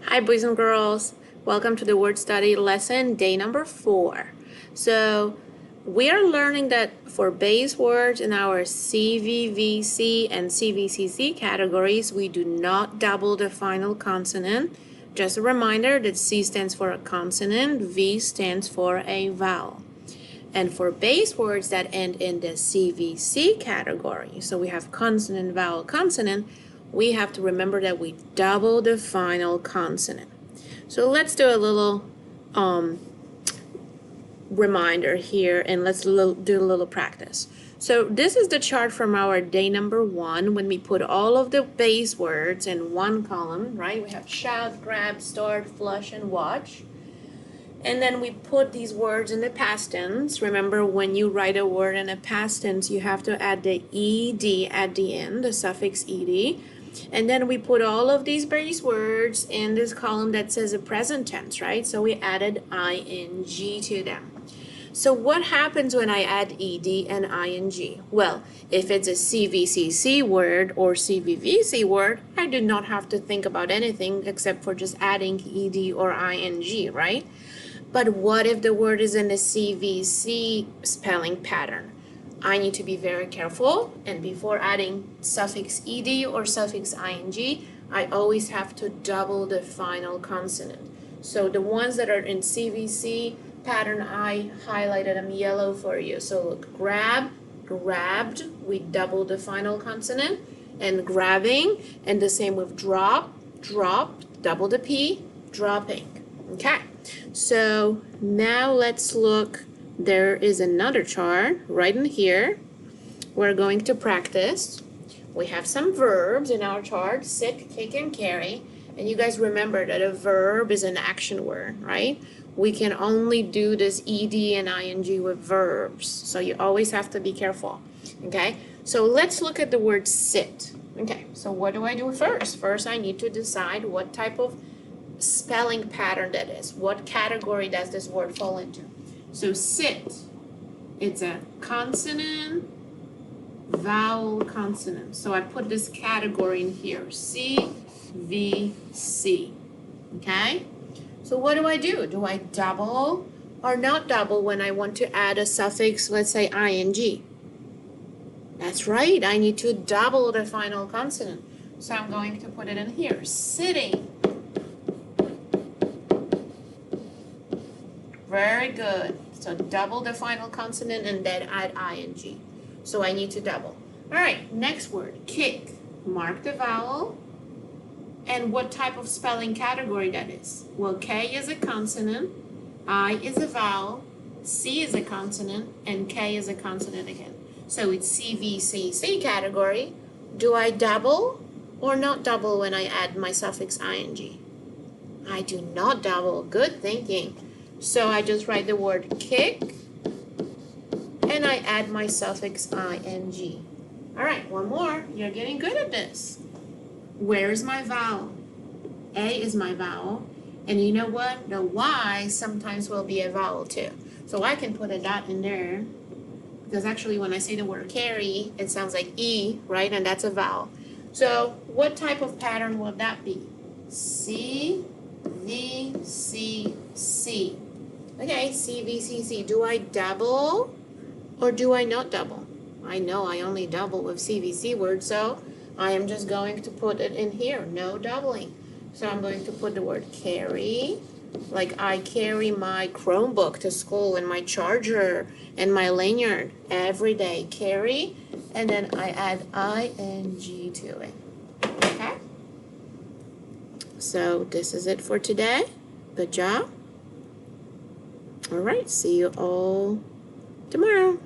Hi, boys and girls. Welcome to the word study lesson, day number 4. So, we are learning that for base words in our CVVC and CVCC categories, we do not double the final consonant. Just a reminder that C stands for a consonant, V stands for a vowel. And for base words that end in the CVC category, so we have consonant, vowel, consonant, we have to remember that we double the final consonant. So let's do a little reminder here, and let's do a little practice. So this is the chart from our day number 1 when we put all of the base words in one column, right? We have shout, grab, start, flush, and watch. And then we put these words in the past tense. Remember, when you write a word in a past tense, you have to add the ed at the end, the suffix ed. And then we put all of these base words in this column that says a present tense, right? So we added ing to them. So what happens when I add ed and ing? Well, if it's a CVCC word or CVVC word, I do not have to think about anything except for just adding ed or ing, right? But what if the word is in the CVC spelling pattern? I need to be very careful, and before adding suffix ed or suffix ing, I always have to double the final consonant. So the ones that are in CVC pattern, I highlighted them yellow for you. So look, grab, grabbed, we double the final consonant, and grabbing, and the same with drop, dropped, double the P, dropping. Okay, so now let's look. There is another chart right in here. We're going to practice. We have some verbs in our chart: sit, kick, and carry. And you guys remember that a verb is an action word, right? We can only do this ed and ing with verbs, so you always have to be careful. Okay, so let's look at the word sit. Okay, so what do I do first? First, I need to decide what type of spelling pattern that is. What category does this word fall into? So sit, it's a consonant, vowel, consonant. So I put this category in here, C, V, C. Okay? So what do? Do I double or not double when I want to add a suffix, let's say ing? That's right, I need to double the final consonant. So I'm going to put it in here, sitting. Very good. So double the final consonant and then add ing. So I need to double. All right, next word, kick. Mark the vowel. And what type of spelling category that is? Well, K is a consonant, I is a vowel, C is a consonant, and K is a consonant again. So it's CVCC category. Do I double or not double when I add my suffix ing? I do not double. Good thinking. So I just write the word kick, and I add my suffix ing. All right, one more. You're getting good at this. Where is my vowel? A is my vowel. And you know what? The Y sometimes will be a vowel too. So I can put a dot in there, because actually when I say the word carry, it sounds like E, right? And that's a vowel. So what type of pattern will that be? C, V, C, C. Okay, C, V, C, C. Do I double or do I not double? I know I only double with CVC words, so I am just going to put it in here. No doubling. So I'm going to put the word carry, like I carry my Chromebook to school and my charger and my lanyard every day. Carry, and then I add ing to it. Okay? So this is it for today. Good job. All right, see you all tomorrow.